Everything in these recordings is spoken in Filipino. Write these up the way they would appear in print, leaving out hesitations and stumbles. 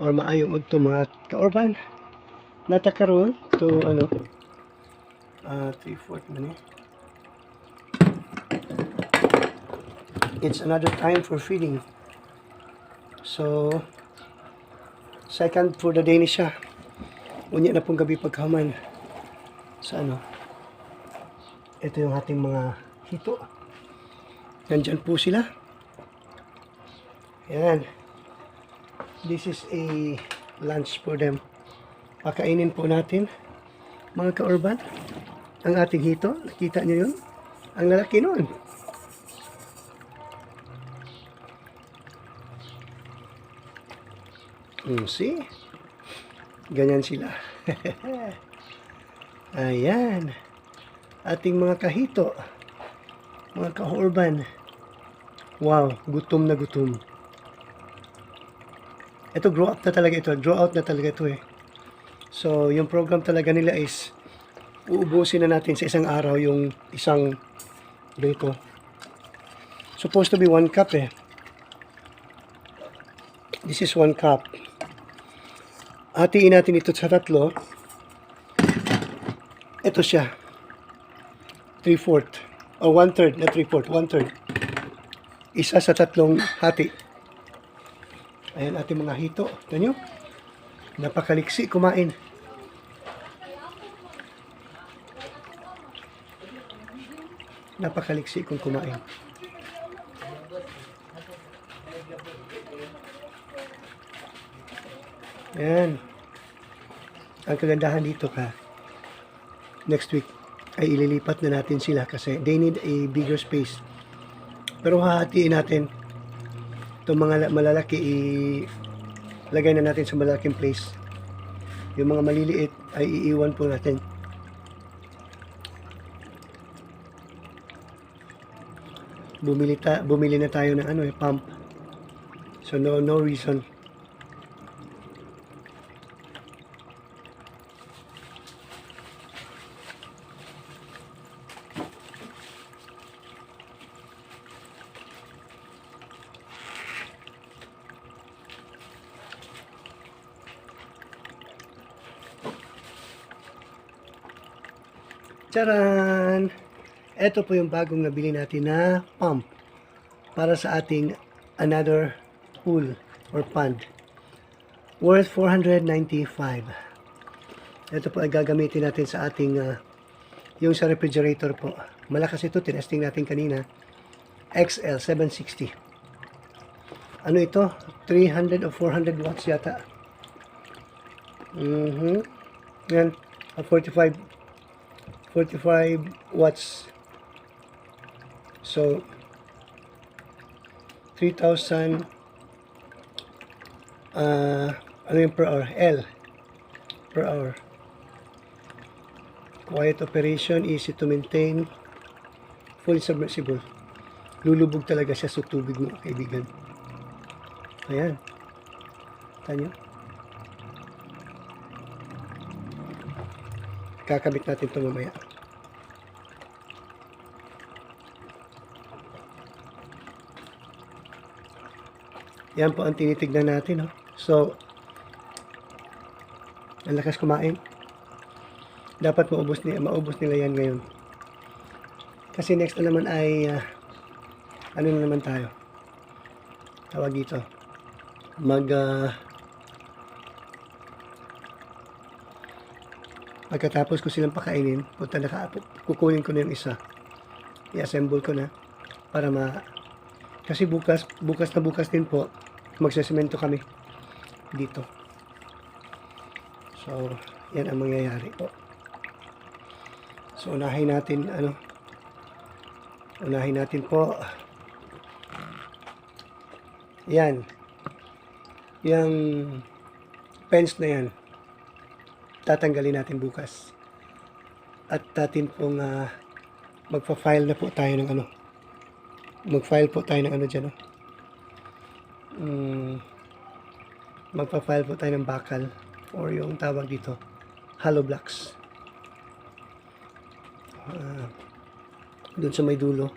or maayong udto mga kaorban natakaroon to 3/4 man it's another time for feeding. So second for the day ni siya. Unya na pong gabi pagkahuman sa ito yung ating mga hito. Nandyan po sila. Ayan. This is a lunch for them. Pakainin po natin, mga kaurban, ang ating hito. Nakita niyo yun? Ang lalaki nun. See? Ganyan sila. Ayan. Ating mga kahito. Mga kaurban. Wow, gutom na gutom. Ito, grow up na talaga ito. Grow out na talaga ito eh. So, yung program talaga nila is uubusin na natin sa isang araw yung isang dito. Supposed to be 1 cup eh. This is 1 cup. Hatiin natin ito sa 3. Ito siya. 3/4 or 1/3 na 3/4, 1/3. Isa sa 3 hati. Ayan ating mga hito. Ito nyo. Napakaliksi kumain. Napakaliksi kung kumain. Ayan. Ang kagandahan dito next week ay ililipat na natin sila kasi they need a bigger space. Pero hahatiin natin itong mga malalaki, ilagay na natin sa malalaking place. Yung mga maliliit ay iiwan po natin. Bumili na tayo ng pump. So no reason. Charan! Ito po yung bagong nabili natin na pump para sa ating another pool or pond worth 495. Ito po ay gagamitin natin sa ating yung sa refrigerator po. Malakas ito, tinesting natin kanina. XL 760. Ano ito? 300 o 400 watts yata. Yan, 45 watts. So 3,000 ano yung per hour? L per hour. Quiet operation, easy to maintain, fully submersible. Lulubog talaga siya sa tubig mo, kaibigan. Ayan. Tanyo. Kakabit natin ito mamaya. Yan po ang tinitignan natin. So, ang lakas kumain. Dapat maubos nila yan ngayon. Kasi next na naman ay ano na naman tayo. Tawag dito. Pagkatapos ko silang pakainin, kukunin ko na yung isa. I-assemble ko na para kasi bukas din po magsesemento kami dito. So, yan ang mangyayari po. So, unahin natin po yan yung fence na yan tatanggalin natin bukas at natin pong magpa-file na po tayo ng mag-file po tayo ng dyan magpa-file po tayo ng bakal or yung tawag dito hollow blocks dun sa may dulo.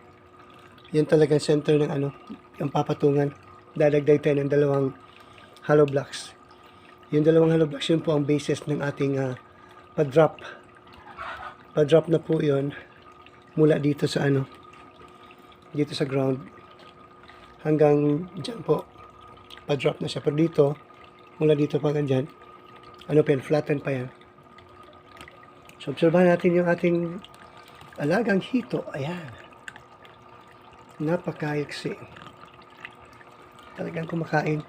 Yan talaga center ng yung papatungan. Dadagdag tayo ng 2 hollow blocks. Yung dalawang hollow blocks yun po ang basis ng ating pa-drop. Pa-drop na po yun mula dito sa dito sa ground hanggang dyan po. Pa-drop na siya. Pero dito, mula dito pa hanggang dyan, flatten pa yan. So, obserbahan natin yung ating alagang hito. Ayan. Napakaiksi. Talagang kumakain.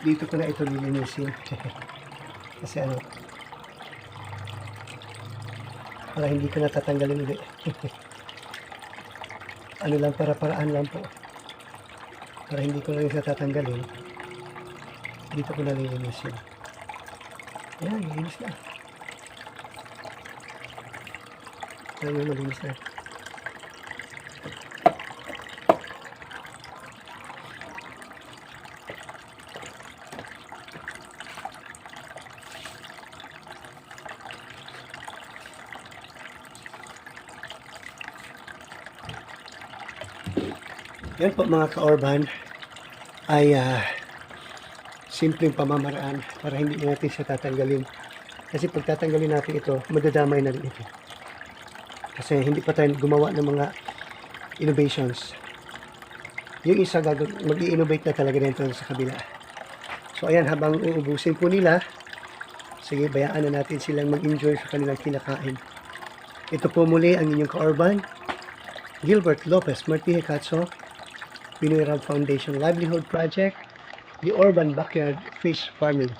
Dito ko na ito lilinisin. Kasi para hindi ko natatanggalin ulit. Lang, para-paraan lang po. Para hindi ko lang siya tatanggalin. Dito ko na lilinisin. Ayan, linis na. Ayan, malinis na. Yan po mga ka-urban ay simpleng pamamaraan para hindi natin siya tatanggalin. Kasi pag tatanggalin natin ito, madadamay na rin ito. Kasi hindi pa tayo gumawa ng mga innovations. Yung isa mag-i-innovate na talaga dito sa kabila. So ayan, habang uubusin po nila, sige, bayaan na natin silang mag-enjoy sa kanilang kinakain. Ito po muli ang inyong ka-urban, Gilbert Lopez Martí Hecatso, Pinoy Rab Foundation Livelihood Project, the Urban Backyard Fish Farming.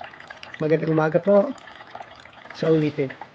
Magandang umaga po sa ulitin.